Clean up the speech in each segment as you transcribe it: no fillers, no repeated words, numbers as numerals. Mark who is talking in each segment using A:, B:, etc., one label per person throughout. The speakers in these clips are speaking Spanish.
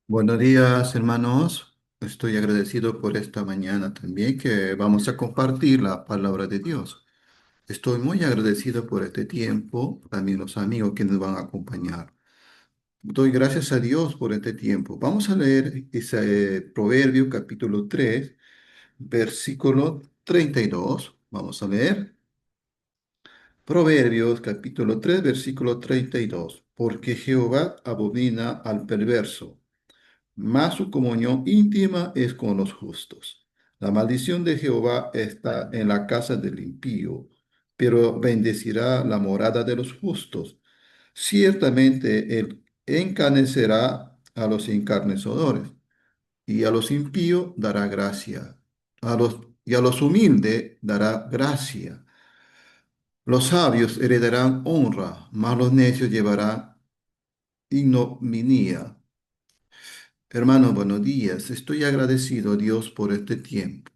A: Buenos días, hermanos. Estoy agradecido por esta mañana también que vamos a compartir la palabra de Dios. Estoy muy agradecido por este tiempo, también los amigos que nos van a acompañar. Doy gracias a Dios por este tiempo. Vamos a leer ese Proverbio capítulo 3, versículo 32. Vamos a leer Proverbios capítulo 3, versículo 32. Porque Jehová abomina al perverso, mas su comunión íntima es con los justos. La maldición de Jehová está en la casa del impío, pero bendecirá la morada de los justos. Ciertamente él encanecerá a los encarnecedores, y a los impíos dará gracia. Y a los humildes dará gracia. Los sabios heredarán honra, mas los necios llevarán ignominia. Hermano, buenos días. Estoy agradecido a Dios por este tiempo.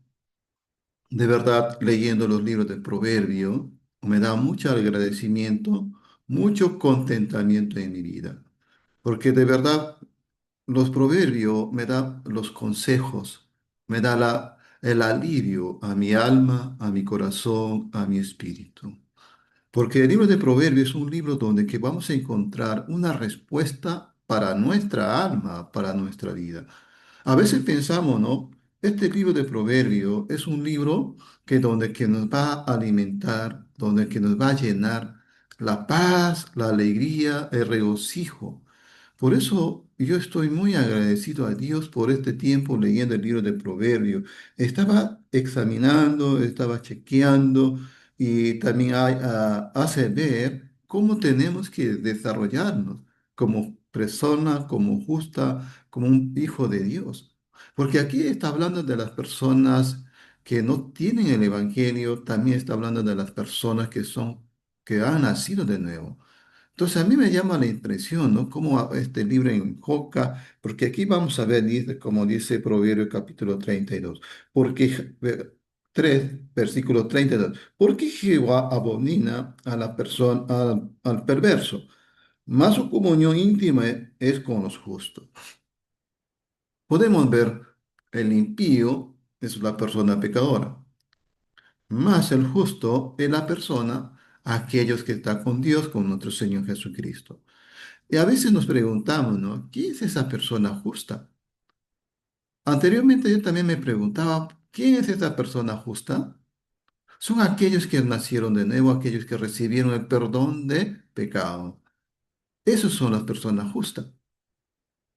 A: De verdad, leyendo los libros de Proverbio, me da mucho agradecimiento, mucho contentamiento en mi vida. Porque de verdad, los proverbios me dan los consejos, me da el alivio a mi alma, a mi corazón, a mi espíritu. Porque el libro de Proverbios es un libro donde que vamos a encontrar una respuesta para nuestra alma, para nuestra vida. A veces pensamos, ¿no? Este libro de Proverbios es un libro que donde que nos va a alimentar, donde que nos va a llenar la paz, la alegría, el regocijo. Por eso yo estoy muy agradecido a Dios por este tiempo leyendo el libro de Proverbios. Estaba examinando, estaba chequeando y también hace ver cómo tenemos que desarrollarnos como persona, como justa, como un hijo de Dios. Porque aquí está hablando de las personas que no tienen el Evangelio, también está hablando de las personas que han nacido de nuevo. Entonces a mí me llama la impresión, ¿no? Cómo este libro enfoca, porque aquí vamos a ver, como dice Proverbio capítulo 32, porque 3, versículo 32, porque Jehová abomina a la persona, al perverso, mas su comunión íntima es con los justos. Podemos ver el impío es la persona pecadora, mas el justo es la persona, aquellos que están con Dios, con nuestro Señor Jesucristo. Y a veces nos preguntamos, ¿no? ¿Quién es esa persona justa? Anteriormente yo también me preguntaba, ¿quién es esa persona justa? Son aquellos que nacieron de nuevo, aquellos que recibieron el perdón de pecado. Esos son las personas justas.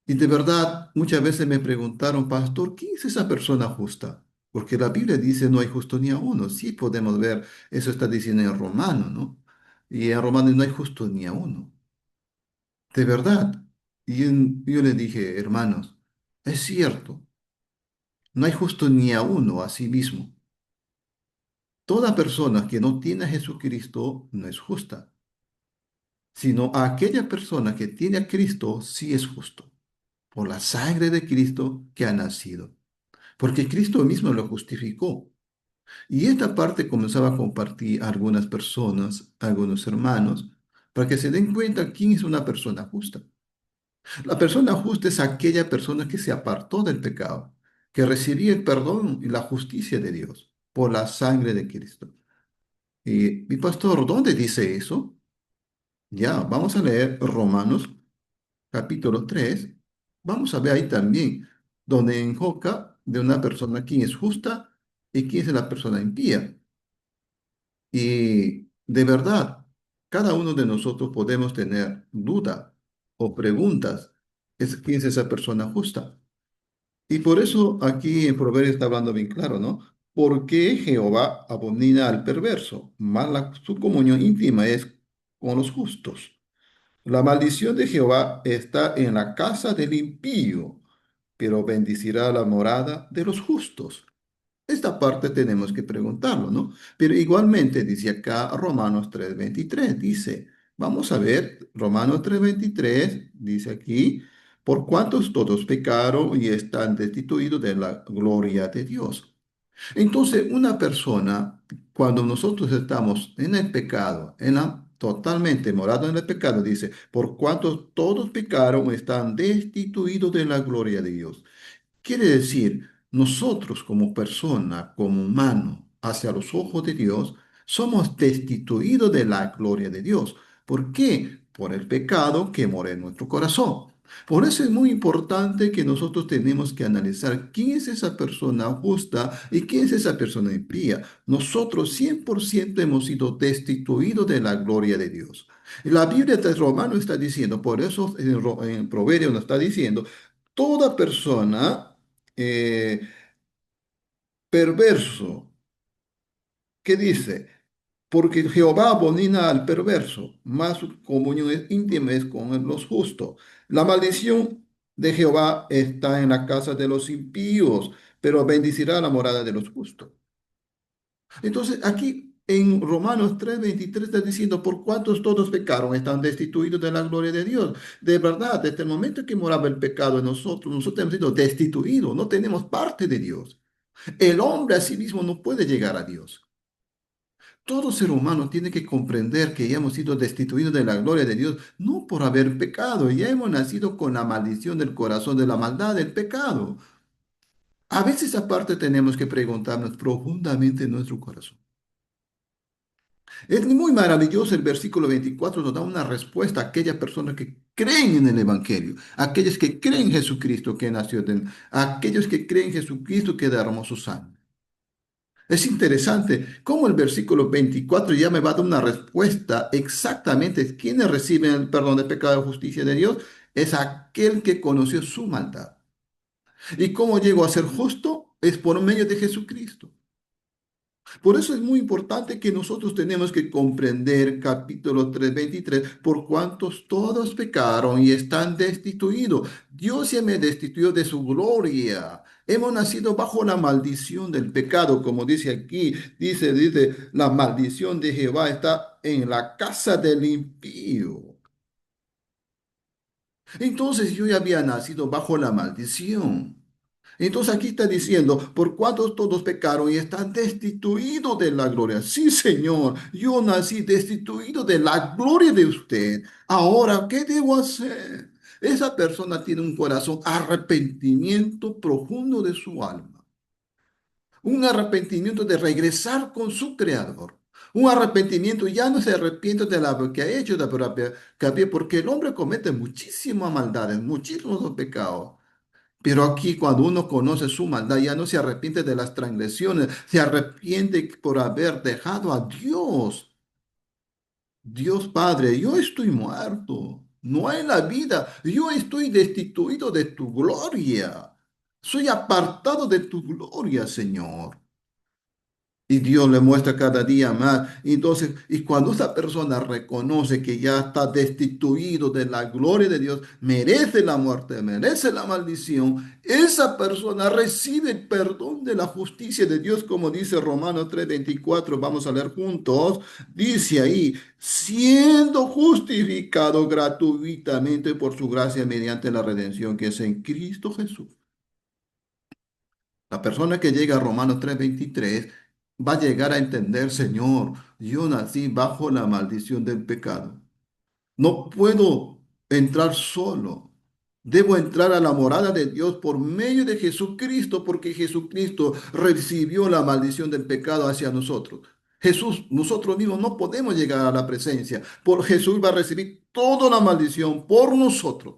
A: Y de verdad, muchas veces me preguntaron, pastor, ¿quién es esa persona justa? Porque la Biblia dice no hay justo ni a uno. Sí podemos ver, eso está diciendo en Romano, ¿no? Y en Romano no hay justo ni a uno. De verdad. Yo le dije, hermanos, es cierto, no hay justo ni a uno a sí mismo. Toda persona que no tiene a Jesucristo no es justa, sino aquella persona que tiene a Cristo sí es justo, por la sangre de Cristo que ha nacido, porque Cristo mismo lo justificó. Y esta parte comenzaba a compartir a algunas personas, a algunos hermanos, para que se den cuenta quién es una persona justa. La persona justa es aquella persona que se apartó del pecado, que recibió el perdón y la justicia de Dios por la sangre de Cristo. Y mi pastor, ¿dónde dice eso? Ya, vamos a leer Romanos capítulo 3. Vamos a ver ahí también, donde enfoca de una persona quién es justa y quién es la persona impía. Y de verdad, cada uno de nosotros podemos tener duda o preguntas. ¿Quién es esa persona justa? Y por eso aquí en Proverbios está hablando bien claro, ¿no? Porque Jehová abomina al perverso, mas su comunión íntima es con los justos. La maldición de Jehová está en la casa del impío, pero bendecirá la morada de los justos. Esta parte tenemos que preguntarlo, ¿no? Pero igualmente dice acá Romanos 3:23, dice, vamos a ver, Romanos 3:23 dice aquí, por cuantos todos pecaron y están destituidos de la gloria de Dios. Entonces, una persona, cuando nosotros estamos en el pecado, totalmente morado en el pecado, dice, por cuanto todos pecaron, están destituidos de la gloria de Dios. Quiere decir, nosotros como persona, como humano, hacia los ojos de Dios, somos destituidos de la gloria de Dios. ¿Por qué? Por el pecado que mora en nuestro corazón. Por eso es muy importante que nosotros tenemos que analizar quién es esa persona justa y quién es esa persona impía. Nosotros 100% hemos sido destituidos de la gloria de Dios. La Biblia de Romano está diciendo, por eso en Proverbios nos está diciendo, toda persona perverso, ¿qué dice? Porque Jehová abomina al perverso, mas su comunión íntima es con los justos. La maldición de Jehová está en la casa de los impíos, pero bendecirá la morada de los justos. Entonces, aquí en Romanos 3:23 está diciendo, por cuantos todos pecaron, están destituidos de la gloria de Dios. De verdad, desde el momento que moraba el pecado en nosotros, nosotros hemos sido destituidos, no tenemos parte de Dios. El hombre a sí mismo no puede llegar a Dios. Todo ser humano tiene que comprender que ya hemos sido destituidos de la gloria de Dios, no por haber pecado, ya hemos nacido con la maldición del corazón, de la maldad del pecado. A veces aparte tenemos que preguntarnos profundamente en nuestro corazón. Es muy maravilloso el versículo 24, nos da una respuesta a aquellas personas que creen en el Evangelio, aquellos que creen en Jesucristo que nació aquellos que creen en Jesucristo que derramó su sangre. Es interesante cómo el versículo 24 ya me va a dar una respuesta exactamente. ¿Quiénes reciben el perdón de pecado y justicia de Dios? Es aquel que conoció su maldad. ¿Y cómo llegó a ser justo? Es por medio de Jesucristo. Por eso es muy importante que nosotros tenemos que comprender capítulo 3:23, por cuantos todos pecaron y están destituidos. Dios ya me destituyó de su gloria. Hemos nacido bajo la maldición del pecado, como dice aquí, dice, la maldición de Jehová está en la casa del impío. Entonces yo ya había nacido bajo la maldición. Entonces aquí está diciendo, por cuanto todos pecaron y están destituidos de la gloria. Sí, Señor, yo nací destituido de la gloria de usted. Ahora, ¿qué debo hacer? Esa persona tiene un corazón arrepentimiento profundo de su alma. Un arrepentimiento de regresar con su creador. Un arrepentimiento, ya no se arrepiente de lo que ha hecho, porque el hombre comete muchísimas maldades, muchísimos pecados. Pero aquí cuando uno conoce su maldad, ya no se arrepiente de las transgresiones, se arrepiente por haber dejado a Dios. Dios Padre, yo estoy muerto, no hay la vida, yo estoy destituido de tu gloria. Soy apartado de tu gloria, Señor. Y Dios le muestra cada día más. Entonces, y cuando esa persona reconoce que ya está destituido de la gloria de Dios, merece la muerte, merece la maldición, esa persona recibe el perdón de la justicia de Dios, como dice Romanos 3:24. Vamos a leer juntos. Dice ahí, siendo justificado gratuitamente por su gracia mediante la redención que es en Cristo Jesús. La persona que llega a Romanos 3:23 va a llegar a entender, Señor, yo nací bajo la maldición del pecado. No puedo entrar solo. Debo entrar a la morada de Dios por medio de Jesucristo, porque Jesucristo recibió la maldición del pecado hacia nosotros. Jesús, nosotros mismos no podemos llegar a la presencia. Por Jesús va a recibir toda la maldición por nosotros.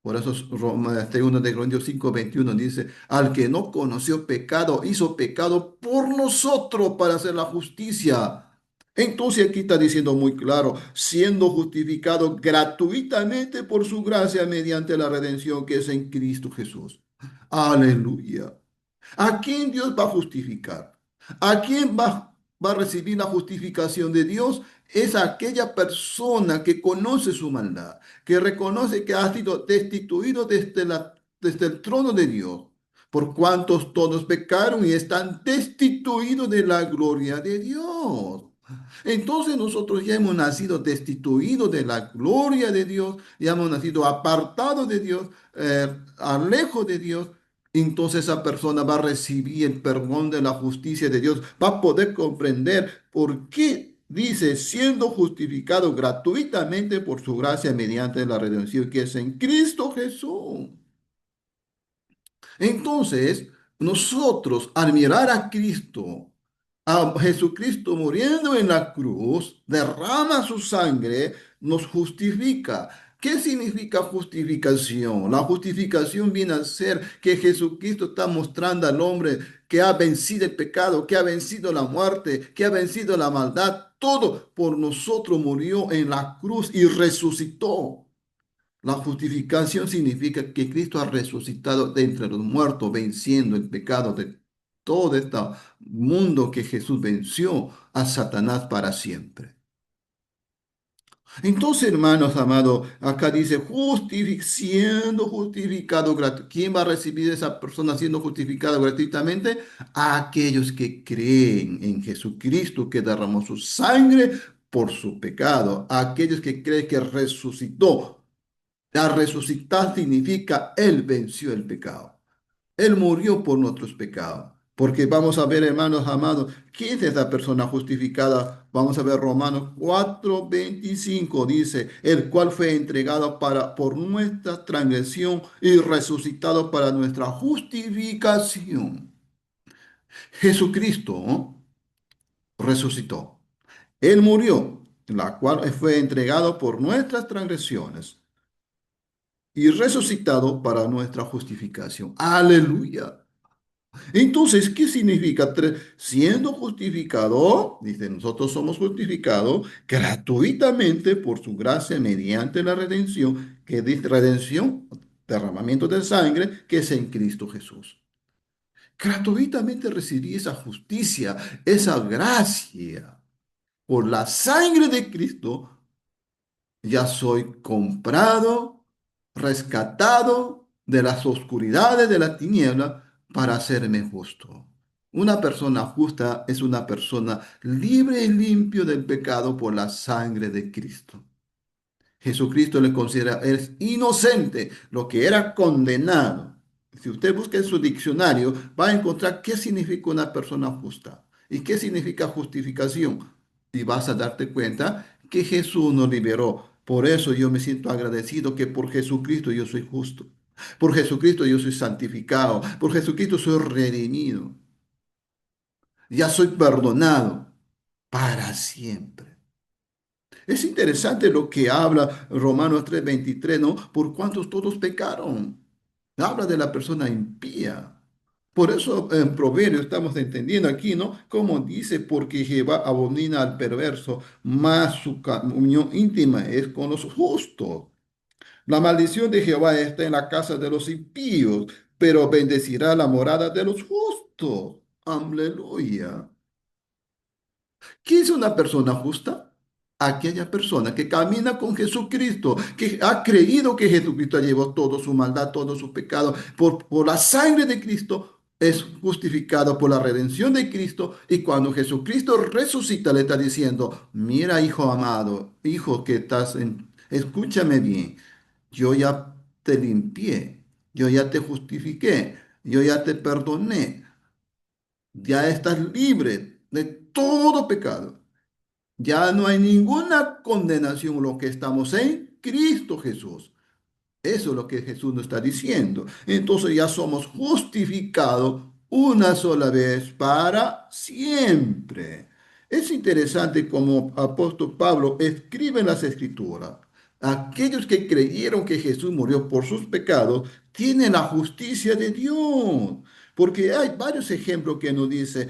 A: Por eso 2 de Corintios 5:21 dice, al que no conoció pecado, hizo pecado por nosotros para hacer la justicia. Entonces aquí está diciendo muy claro, siendo justificado gratuitamente por su gracia mediante la redención que es en Cristo Jesús. Aleluya. ¿A quién Dios va a justificar? ¿A quién va a recibir la justificación de Dios? Es aquella persona que conoce su maldad, que reconoce que ha sido destituido desde el trono de Dios, por cuantos todos pecaron y están destituidos de la gloria de Dios. Entonces nosotros ya hemos nacido destituidos de la gloria de Dios, ya hemos nacido apartados de Dios, lejos de Dios. Entonces esa persona va a recibir el perdón de la justicia de Dios, va a poder comprender por qué dice, siendo justificado gratuitamente por su gracia mediante la redención que es en Cristo Jesús. Entonces, nosotros al mirar a Cristo, a Jesucristo muriendo en la cruz, derrama su sangre, nos justifica. ¿Qué significa justificación? La justificación viene a ser que Jesucristo está mostrando al hombre que ha vencido el pecado, que ha vencido la muerte, que ha vencido la maldad. Todo por nosotros murió en la cruz y resucitó. La justificación significa que Cristo ha resucitado de entre los muertos, venciendo el pecado de todo este mundo que Jesús venció a Satanás para siempre. Entonces, hermanos amados, acá dice, siendo justificado gratuitamente. ¿Quién va a recibir a esa persona siendo justificada gratuitamente? A aquellos que creen en Jesucristo que derramó su sangre por su pecado, a aquellos que creen que resucitó. La resucitar significa Él venció el pecado. Él murió por nuestros pecados. Porque vamos a ver, hermanos amados, ¿quién es esa persona justificada? Vamos a ver Romanos 4:25 dice, el cual fue entregado por nuestra transgresión y resucitado para nuestra justificación. Jesucristo, ¿no?, resucitó. Él murió, la cual fue entregado por nuestras transgresiones y resucitado para nuestra justificación. Aleluya. Entonces, ¿qué significa? Siendo justificado, dice, nosotros somos justificados gratuitamente por su gracia mediante la redención, que dice redención, derramamiento de sangre, que es en Cristo Jesús. Gratuitamente recibí esa justicia, esa gracia. Por la sangre de Cristo ya soy comprado, rescatado de las oscuridades de la tiniebla para hacerme justo. Una persona justa es una persona libre y limpio del pecado por la sangre de Cristo. Jesucristo le considera, es inocente, lo que era condenado. Si usted busca en su diccionario, va a encontrar qué significa una persona justa y qué significa justificación. Y vas a darte cuenta que Jesús nos liberó. Por eso yo me siento agradecido que por Jesucristo yo soy justo. Por Jesucristo yo soy santificado. Por Jesucristo soy redimido. Ya soy perdonado para siempre. Es interesante lo que habla Romanos 3:23, ¿no? Por cuantos todos pecaron. Habla de la persona impía. Por eso en Proverbios estamos entendiendo aquí, ¿no? Como dice, porque Jehová abomina al perverso, mas su comunión íntima es con los justos. La maldición de Jehová está en la casa de los impíos, pero bendecirá la morada de los justos. Aleluya. ¿Qué es una persona justa? Aquella persona que camina con Jesucristo, que ha creído que Jesucristo llevó toda su maldad, todo su pecado, por la sangre de Cristo, es justificado por la redención de Cristo. Y cuando Jesucristo resucita, le está diciendo, mira, hijo amado, hijo que estás escúchame bien, yo ya te limpié, yo ya te justifiqué, yo ya te perdoné, ya estás libre de todo pecado. Ya no hay ninguna condenación lo que estamos en Cristo Jesús. Eso es lo que Jesús nos está diciendo. Entonces ya somos justificados una sola vez para siempre. Es interesante como apóstol Pablo escribe en las Escrituras. Aquellos que creyeron que Jesús murió por sus pecados tienen la justicia de Dios. Porque hay varios ejemplos que nos dice,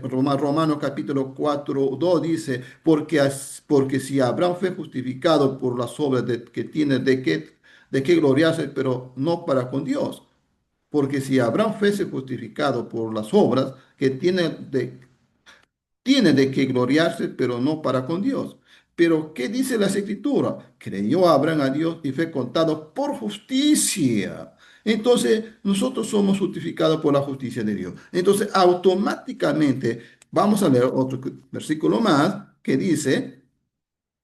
A: Romanos capítulo 4:2 dice, porque si Abraham fue justificado por las obras que tiene, de qué gloriarse, pero no para con Dios. Porque si Abraham fuese justificado por las obras que tiene de qué gloriarse, pero no para con Dios. Pero, ¿qué dice la Escritura? Creyó Abraham a Dios y fue contado por justicia. Entonces, nosotros somos justificados por la justicia de Dios. Entonces, automáticamente, vamos a leer otro versículo más que dice,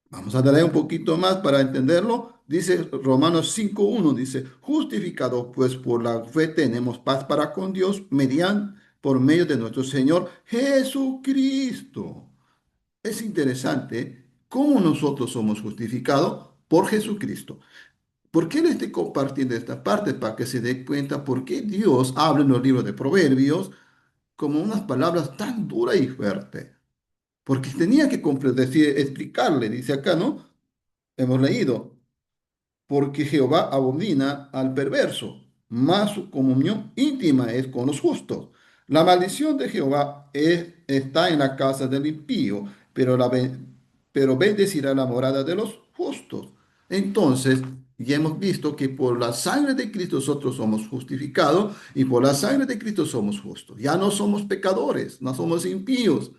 A: vamos a darle un poquito más para entenderlo. Dice Romanos 5:1, dice, justificados pues por la fe tenemos paz para con Dios mediante, por medio de nuestro Señor Jesucristo. es interesante cómo nosotros somos justificados por Jesucristo. ¿Por qué le estoy compartiendo esta parte? Para que se dé cuenta por qué Dios habla en los libros de Proverbios como unas palabras tan duras y fuertes. Porque tenía que decir, explicarle, dice acá, ¿no? Hemos leído, porque Jehová abomina al perverso, mas su comunión íntima es con los justos. La maldición de Jehová está en la casa del impío, pero bendecirá la morada de los justos. Entonces, ya hemos visto que por la sangre de Cristo nosotros somos justificados y por la sangre de Cristo somos justos. Ya no somos pecadores, no somos impíos.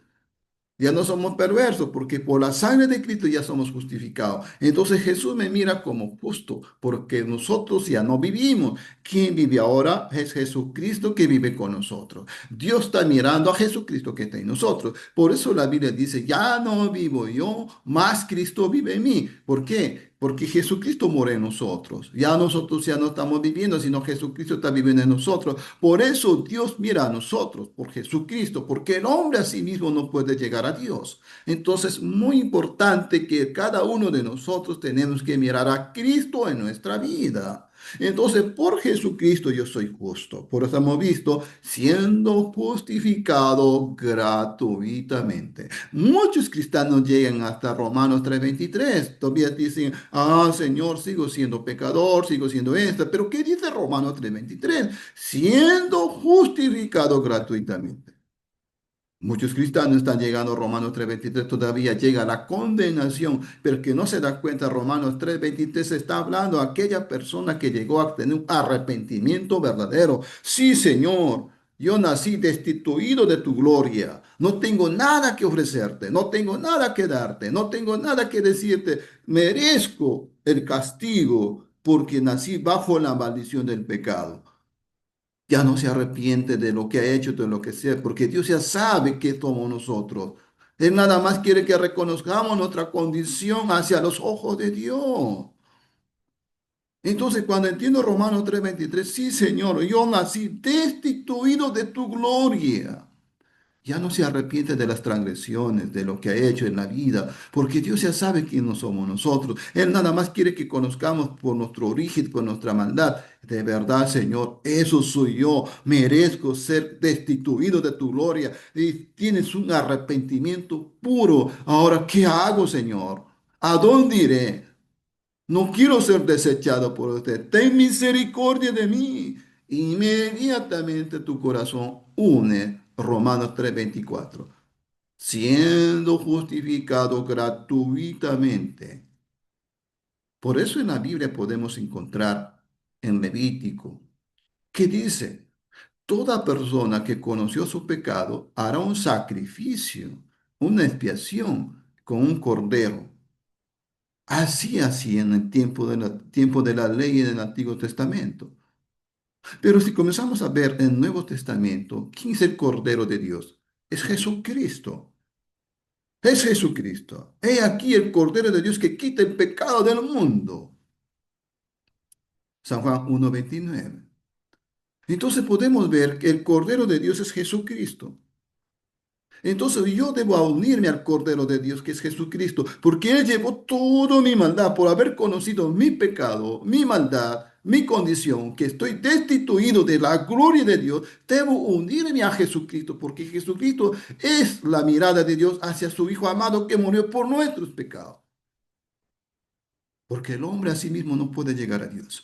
A: Ya no somos perversos porque por la sangre de Cristo ya somos justificados. Entonces Jesús me mira como justo porque nosotros ya no vivimos. Quien vive ahora es Jesucristo que vive con nosotros. Dios está mirando a Jesucristo que está en nosotros. Por eso la Biblia dice, ya no vivo yo, más Cristo vive en mí. ¿Por qué? Porque Jesucristo mora en nosotros. Ya nosotros ya no estamos viviendo, sino Jesucristo está viviendo en nosotros. Por eso Dios mira a nosotros, por Jesucristo, porque el hombre a sí mismo no puede llegar a Dios. Entonces, muy importante que cada uno de nosotros tenemos que mirar a Cristo en nuestra vida. Entonces, por Jesucristo yo soy justo. Por eso hemos visto siendo justificado gratuitamente. Muchos cristianos llegan hasta Romanos 3:23. Todavía dicen, ah, Señor, sigo siendo pecador, sigo siendo esta. Pero ¿qué dice Romanos 3:23? Siendo justificado gratuitamente. Muchos cristianos están llegando a Romanos 3:23, todavía llega la condenación, pero que no se da cuenta, Romanos 3:23 está hablando a aquella persona que llegó a tener un arrepentimiento verdadero. Sí, Señor, yo nací destituido de tu gloria, no tengo nada que ofrecerte, no tengo nada que darte, no tengo nada que decirte, merezco el castigo porque nací bajo la maldición del pecado. Ya no se arrepiente de lo que ha hecho, de lo que sea, porque Dios ya sabe que somos nosotros. Él nada más quiere que reconozcamos nuestra condición hacia los ojos de Dios. Entonces, cuando entiendo Romanos 3:23, sí, Señor, yo nací destituido de tu gloria. Ya no se arrepiente de las transgresiones, de lo que ha hecho en la vida, porque Dios ya sabe quién no somos nosotros. Él nada más quiere que conozcamos por nuestro origen, por nuestra maldad. De verdad, Señor, eso soy yo. Merezco ser destituido de tu gloria. Y tienes un arrepentimiento puro. Ahora, ¿qué hago, Señor? ¿A dónde iré? No quiero ser desechado por usted. Ten misericordia de mí. Inmediatamente tu corazón une Romanos 3:24, siendo justificado gratuitamente. Por eso en la Biblia podemos encontrar en Levítico que dice, toda persona que conoció su pecado hará un sacrificio, una expiación con un cordero. Así en el tiempo de la ley en el Antiguo Testamento. Pero si comenzamos a ver en el Nuevo Testamento, ¿quién es el Cordero de Dios? Es Jesucristo. Es Jesucristo. He aquí el Cordero de Dios que quita el pecado del mundo. San Juan 1:29. Entonces podemos ver que el Cordero de Dios es Jesucristo. Entonces yo debo unirme al Cordero de Dios que es Jesucristo, porque Él llevó toda mi maldad por haber conocido mi pecado, mi maldad, mi condición, que estoy destituido de la gloria de Dios. Debo unirme a Jesucristo, porque Jesucristo es la mirada de Dios hacia su Hijo amado que murió por nuestros pecados. Porque el hombre a sí mismo no puede llegar a Dios.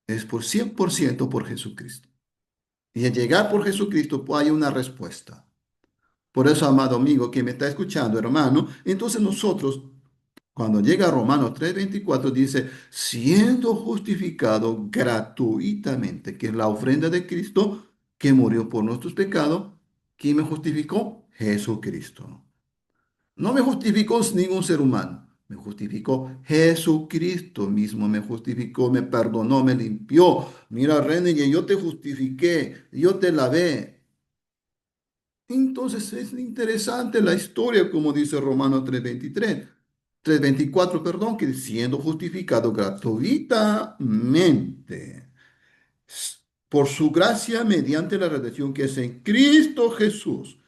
A: Es por 100% por Jesucristo. Y al llegar por Jesucristo, pues hay una respuesta. Por eso, amado amigo que me está escuchando, hermano, entonces nosotros, cuando llega a Romanos 3:24, dice, siendo justificado gratuitamente, que es la ofrenda de Cristo, que murió por nuestros pecados. ¿Quién me justificó? Jesucristo. No me justificó ningún ser humano. Me justificó Jesucristo mismo, me justificó, me perdonó, me limpió. Mira, René, yo te justifiqué, yo te lavé. Entonces es interesante la historia, como dice Romanos 3:24, perdón, que siendo justificado gratuitamente por su gracia mediante la redención que es en Cristo Jesús.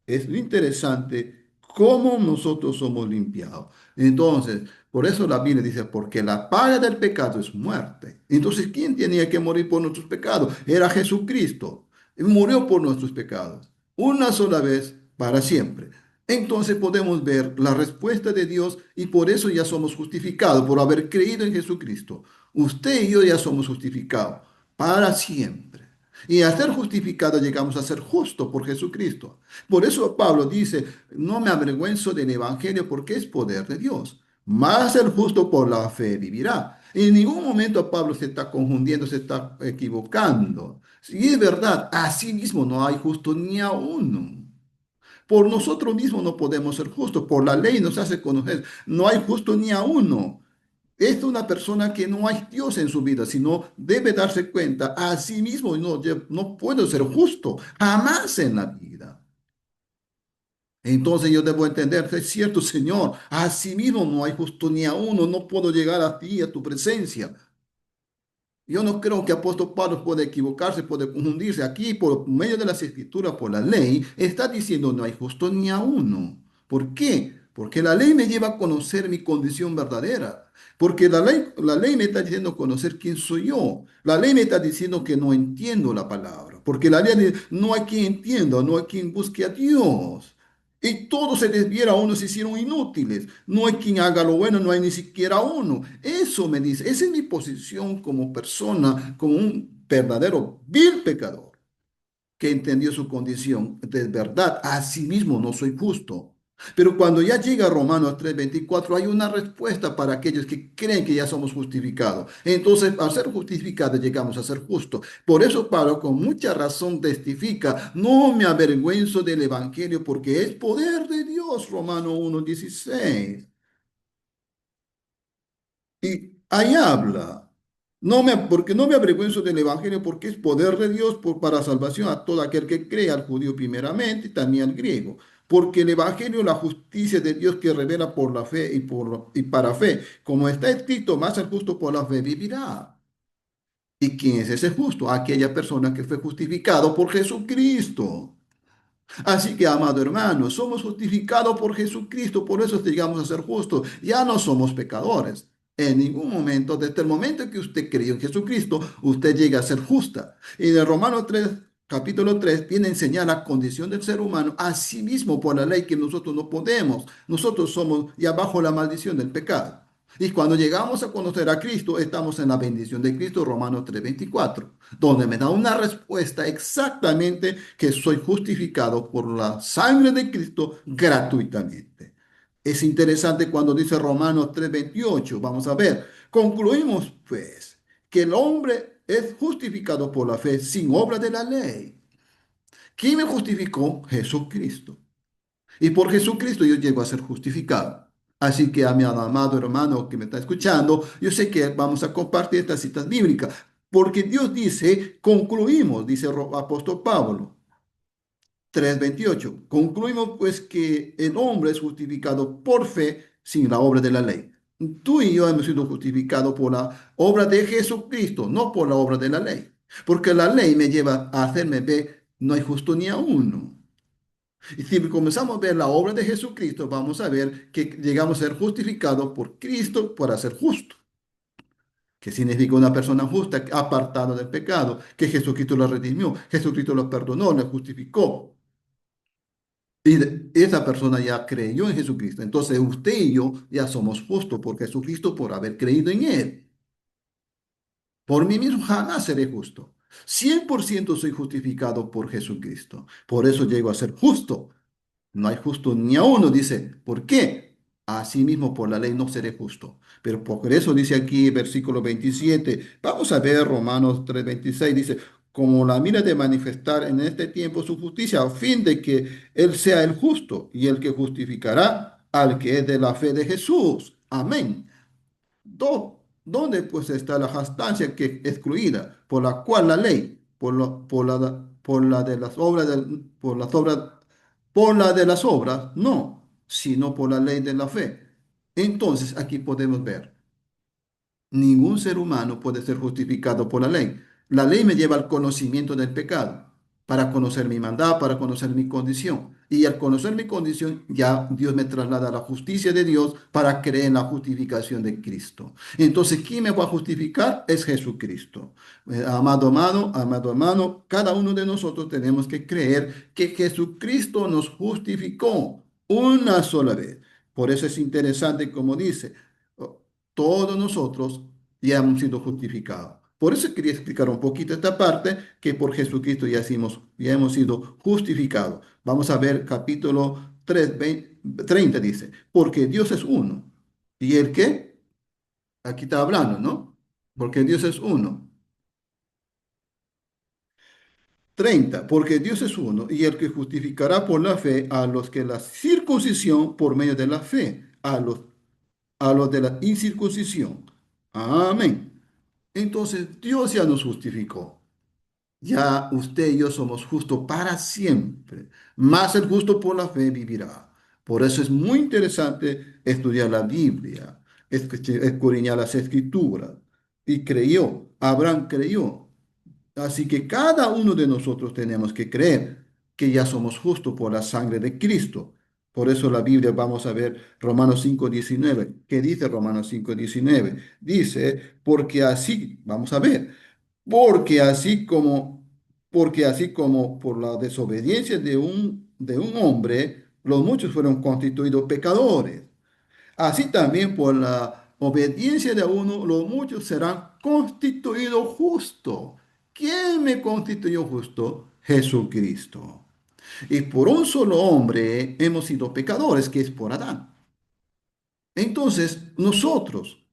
A: Es lo interesante cómo nosotros somos limpiados. Entonces, por eso la Biblia dice, porque la paga del pecado es muerte. Entonces, ¿quién tenía que morir por nuestros pecados? Era Jesucristo. Él murió por nuestros pecados, una sola vez, para siempre. Entonces podemos ver la respuesta de Dios y por eso ya somos justificados, por haber creído en Jesucristo. Usted y yo ya somos justificados para siempre. Y a ser justificados llegamos a ser justos por Jesucristo. Por eso Pablo dice, no me avergüenzo del Evangelio porque es poder de Dios. Más el justo por la fe vivirá. En ningún momento Pablo se está confundiendo, se está equivocando. Y es verdad, así mismo no hay justo ni a uno. Por nosotros mismos no podemos ser justos. Por la ley nos hace conocer. No hay justo ni a uno. Es una persona que no hay Dios en su vida, sino debe darse cuenta a sí mismo, no, yo no puedo ser justo, jamás en la vida. Entonces yo debo entender, es cierto, Señor, a sí mismo no hay justo ni a uno, no puedo llegar a ti, a tu presencia. Yo no creo que apóstol Pablo puede equivocarse, puede confundirse. Aquí, por medio de las escrituras, por la ley, está diciendo no hay justo ni a uno. ¿Por qué? Porque la ley me lleva a conocer mi condición verdadera. Porque la ley me está diciendo conocer quién soy yo. La ley me está diciendo que no entiendo la palabra. Porque la ley dice, no hay quien entienda, no hay quien busque a Dios. Y todos se desviaron, unos se hicieron inútiles. No hay quien haga lo bueno, no hay ni siquiera uno. Eso me dice, esa es mi posición como persona, como un verdadero vil pecador que entendió su condición. De verdad, a sí mismo no soy justo. Pero cuando ya llega Romanos 3:24, hay una respuesta para aquellos que creen que ya somos justificados. Entonces, al ser justificados, llegamos a ser justos. Por eso Pablo con mucha razón testifica, no me avergüenzo del Evangelio porque es poder de Dios, Romanos 1:16. Y ahí habla, porque no me avergüenzo del Evangelio, porque es poder de Dios para salvación a todo aquel que cree, al judío primeramente, y también al griego. Porque el Evangelio es la justicia de Dios que revela por la fe y para fe. Como está escrito, más el justo por la fe vivirá. ¿Y quién es ese justo? Aquella persona que fue justificado por Jesucristo. Así que, amado hermano, somos justificados por Jesucristo, por eso llegamos a ser justos. Ya no somos pecadores. En ningún momento, desde el momento que usted creyó en Jesucristo, usted llega a ser justa. Y en Romanos 3, capítulo 3, viene a enseñar la condición del ser humano, a sí mismo por la ley que nosotros no podemos. Nosotros somos ya bajo la maldición del pecado. Y cuando llegamos a conocer a Cristo, estamos en la bendición de Cristo, Romanos 3:24, donde me da una respuesta exactamente que soy justificado por la sangre de Cristo gratuitamente. Es interesante cuando dice Romanos 3:28, vamos a ver, concluimos pues que el hombre es justificado por la fe sin obra de la ley. ¿Quién me justificó? Jesucristo. Y por Jesucristo yo llego a ser justificado. Así que a mi amado hermano que me está escuchando, yo sé que vamos a compartir estas citas bíblicas, porque Dios dice, concluimos, dice apóstol Pablo 3:28, concluimos pues que el hombre es justificado por fe sin la obra de la ley. Tú y yo hemos sido justificados por la obra de Jesucristo, no por la obra de la ley, porque la ley me lleva a hacerme ver, no hay justo ni a uno. Y si comenzamos a ver la obra de Jesucristo, vamos a ver que llegamos a ser justificados por Cristo para ser justos, que significa una persona justa, apartada del pecado, que Jesucristo lo redimió, Jesucristo lo perdonó, lo justificó. Y esa persona ya creyó en Jesucristo. Entonces usted y yo ya somos justos por Jesucristo por haber creído en Él. Por mí mismo jamás seré justo. 100% soy justificado por Jesucristo. Por eso llego a ser justo. No hay justo ni a uno, dice. ¿Por qué? Asimismo, por la ley no seré justo. Pero por eso dice aquí, versículo 27. Vamos a ver Romanos 3:26. Dice, como la mira de manifestar en este tiempo su justicia, a fin de que Él sea el justo y el que justificará al que es de la fe de Jesús. Amén. ¿Dónde pues está la justicia que excluida, por la cual la ley, por la de las obras, por la de las obras, no, sino por la ley de la fe? Entonces aquí podemos ver, ningún ser humano puede ser justificado por la ley. La ley me lleva al conocimiento del pecado. para conocer mi maldad, para conocer mi condición. Y al conocer mi condición, ya Dios me traslada a la justicia de Dios para creer en la justificación de Cristo. Entonces, ¿quién me va a justificar? Es Jesucristo. Amado hermano, cada uno de nosotros tenemos que creer que Jesucristo nos justificó una sola vez. Por eso es interesante, como dice, oh, todos nosotros ya hemos sido justificados. Por eso quería explicar un poquito esta parte, que por Jesucristo ya hemos sido justificados. Vamos a ver capítulo 3, 30 dice, porque Dios es uno. ¿Y el qué? Aquí está hablando, ¿no? Porque Dios es uno. 30, porque Dios es uno y el que justificará por la fe a los que la circuncisión por medio de la fe, a los de la incircuncisión. Amén. Entonces Dios ya nos justificó. Ya usted y yo somos justos para siempre. Más el justo por la fe vivirá. Por eso es muy interesante estudiar la Biblia, escudriñar las Escrituras. Y creyó, Abraham creyó. Así que cada uno de nosotros tenemos que creer que ya somos justos por la sangre de Cristo. Por eso la Biblia, vamos a ver Romanos 5:19. ¿Qué dice Romanos 5:19? Dice, porque así, vamos a ver, porque así como, porque así como por la desobediencia de un hombre, los muchos fueron constituidos pecadores. Así también por la obediencia de uno, los muchos serán constituidos justos. ¿Quién me constituyó justo? Jesucristo. Y por un solo hombre hemos sido pecadores, que es por Adán. Entonces, nosotros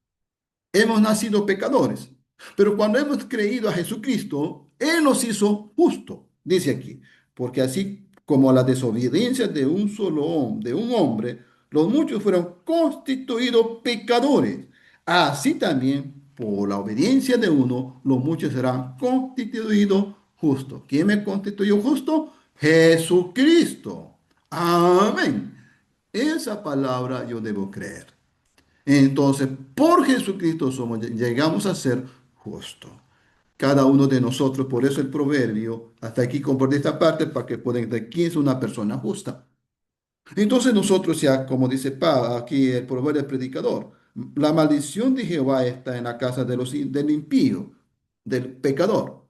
A: hemos nacido pecadores, pero cuando hemos creído a Jesucristo, Él nos hizo justo, dice aquí, porque así como la desobediencia de un solo hombre, de un hombre, los muchos fueron constituidos pecadores, así también por la obediencia de uno, los muchos serán constituidos justos. ¿Quién me constituyó justo? Jesucristo. Amén. Esa palabra yo debo creer. Entonces, por Jesucristo llegamos a ser justos. Cada uno de nosotros, por eso el proverbio, hasta aquí compartí esta parte para que puedan entender quién es una persona justa. Entonces nosotros ya, como dice aquí el proverbio del predicador, la maldición de Jehová está en la casa del impío, del pecador,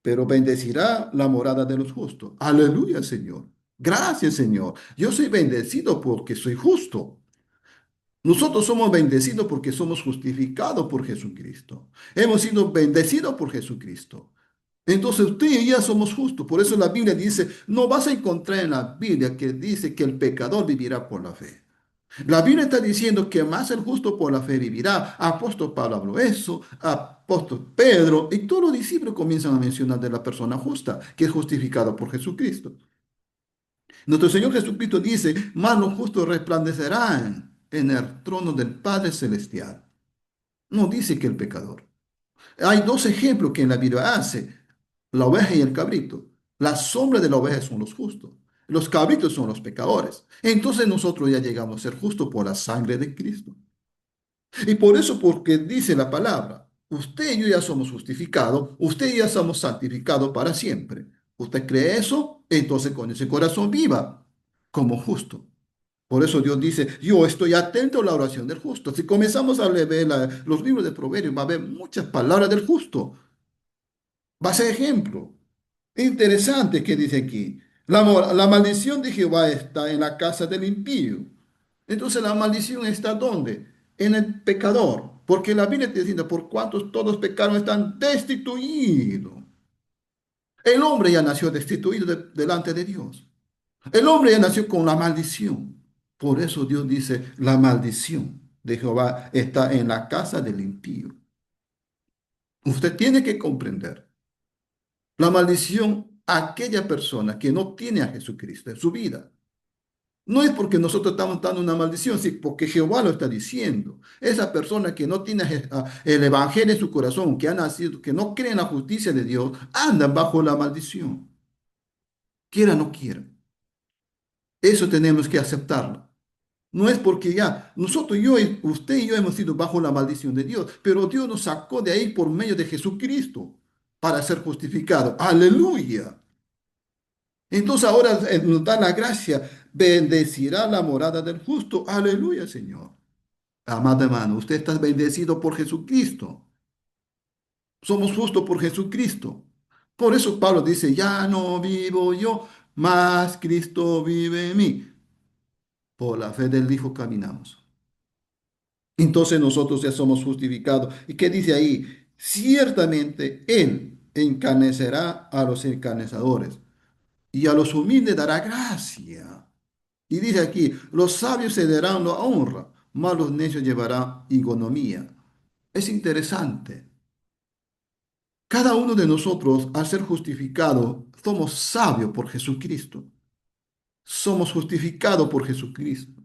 A: pero bendecirá la morada de los justos. Aleluya, Señor. Gracias, Señor. Yo soy bendecido porque soy justo. Nosotros somos bendecidos porque somos justificados por Jesucristo. Hemos sido bendecidos por Jesucristo. Entonces usted y yo somos justos. Por eso la Biblia dice, no vas a encontrar en la Biblia que dice que el pecador vivirá por la fe. La Biblia está diciendo que más el justo por la fe vivirá. Apóstol Pablo habló eso, apóstol Pedro, y todos los discípulos comienzan a mencionar de la persona justa, que es justificada por Jesucristo. Nuestro Señor Jesucristo dice, más los justos resplandecerán en el trono del Padre Celestial. No dice que el pecador. Hay dos ejemplos que en la Biblia hace, la oveja y el cabrito. La sombra de la oveja son los justos. Los cabritos son los pecadores. Entonces nosotros ya llegamos a ser justos por la sangre de Cristo. Y por eso, porque dice la palabra, usted y yo ya somos justificados, usted y yo ya somos santificados para siempre. ¿Usted cree eso? Entonces con ese corazón viva como justo. Por eso Dios dice, yo estoy atento a la oración del justo. Si comenzamos a leer los libros de Proverbios, va a haber muchas palabras del justo. Va a ser ejemplo. Interesante que dice aquí. La maldición de Jehová está en la casa del impío. Entonces la maldición está ¿dónde? En el pecador. Porque la Biblia está diciendo, por cuantos todos pecaron están destituidos. El hombre ya nació destituido delante de Dios. El hombre ya nació con la maldición. Por eso Dios dice, la maldición de Jehová está en la casa del impío. Usted tiene que comprender la maldición a aquella persona que no tiene a Jesucristo en su vida. No es porque nosotros estamos dando una maldición, sino porque Jehová lo está diciendo. Esa persona que no tiene el evangelio en su corazón, que ha nacido, que no cree en la justicia de Dios, anda bajo la maldición. Quiera o no quiera. Eso tenemos que aceptarlo. No es porque ya nosotros, usted y yo hemos sido bajo la maldición de Dios, pero Dios nos sacó de ahí por medio de Jesucristo para ser justificado. Aleluya. Entonces ahora nos da la gracia, bendecirá la morada del justo. Aleluya, Señor. Amado hermano, usted está bendecido por Jesucristo. Somos justos por Jesucristo. Por eso Pablo dice, ya no vivo yo, mas Cristo vive en mí. Por la fe del Hijo caminamos. Entonces nosotros ya somos justificados. ¿Y qué dice ahí? Ciertamente Él encarnecerá a los encarnecedores y a los humildes dará gracia. Y dice aquí, los sabios se darán la honra, mas los necios llevarán ignominia. Es interesante. Cada uno de nosotros, al ser justificado, somos sabios por Jesucristo. Somos justificados por Jesucristo.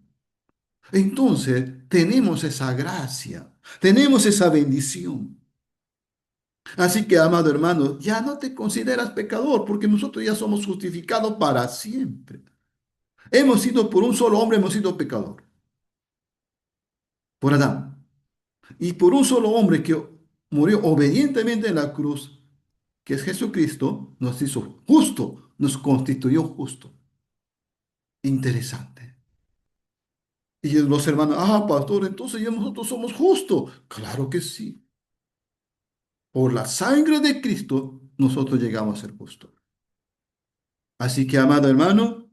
A: Entonces, tenemos esa gracia, tenemos esa bendición. Así que, amado hermano, ya no te consideras pecador porque nosotros ya somos justificados para siempre. Hemos sido por un solo hombre, hemos sido pecador, por Adán. Y por un solo hombre que murió obedientemente en la cruz, que es Jesucristo, nos hizo justo, nos constituyó justo. Interesante. Y los hermanos, pastor, entonces ya nosotros somos justos. Claro que sí. Por la sangre de Cristo, nosotros llegamos a ser justos. Así que, amado hermano,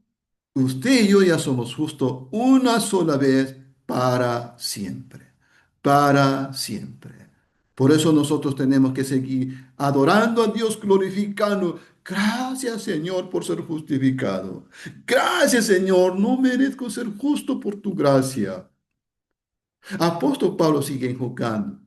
A: usted y yo ya somos justos una sola vez para siempre. Para siempre. Por eso nosotros tenemos que seguir adorando a Dios, glorificando. Gracias, Señor, por ser justificado. Gracias, Señor, no merezco ser justo por tu gracia. Apóstol Pablo sigue enfocando.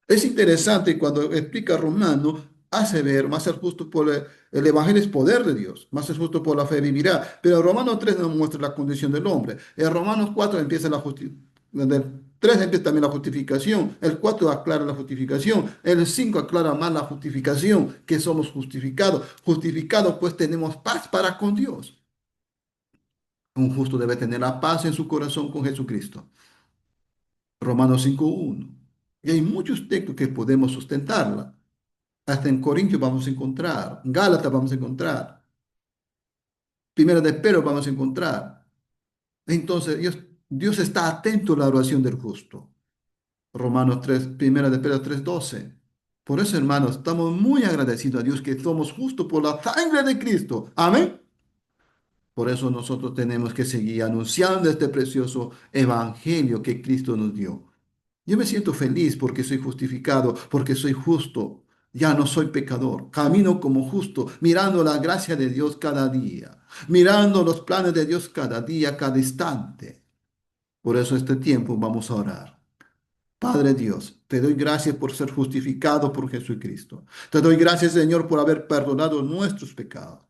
A: Es interesante cuando explica Romano, hace ver, más ser justo por el Evangelio es poder de Dios, más ser justo por la fe vivirá. Pero Romanos 3 nos muestra la condición del hombre. En Romanos 4 empieza la justicia. El 3 empieza también la justificación, el 4 aclara la justificación, el 5 aclara más la justificación, que somos justificados. Justificados pues tenemos paz para con Dios. Un justo debe tener la paz en su corazón con Jesucristo. Romanos 5:1. Y hay muchos textos que podemos sustentarla. Hasta en Corintios vamos a encontrar, en Gálatas vamos a encontrar, Primera de Pedro vamos a encontrar. Entonces, Dios está atento a la oración del justo. Romanos 3, Primera de Pedro 3:12. Por eso, hermanos, estamos muy agradecidos a Dios que somos justos por la sangre de Cristo. Amén. Por eso nosotros tenemos que seguir anunciando este precioso evangelio que Cristo nos dio. Yo me siento feliz porque soy justificado, porque soy justo. Ya no soy pecador. Camino como justo, mirando la gracia de Dios cada día, mirando los planes de Dios cada día, cada instante. Por eso este tiempo vamos a orar. Padre Dios, te doy gracias por ser justificado por Jesucristo. Te doy gracias, Señor, por haber perdonado nuestros pecados.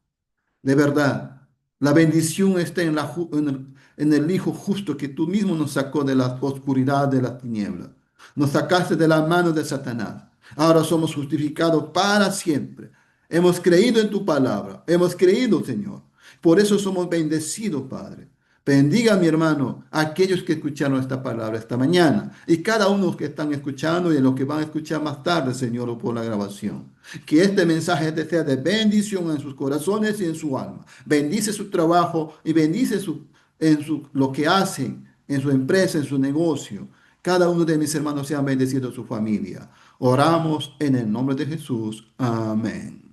A: De verdad, la bendición está en el Hijo justo que tú mismo nos sacó de la oscuridad de las tinieblas. Nos sacaste de la mano de Satanás. Ahora somos justificados para siempre. Hemos creído en tu palabra. Hemos creído, Señor. Por eso somos bendecidos, Padre. Bendiga a mi hermano, a aquellos que escucharon esta palabra esta mañana y cada uno que están escuchando y los que van a escuchar más tarde, Señor, o por la grabación. Que este mensaje sea de bendición en sus corazones y en su alma. Bendice su trabajo y bendice lo que hacen en su empresa, en su negocio. Cada uno de mis hermanos sean bendecidos su familia. Oramos en el nombre de Jesús. Amén.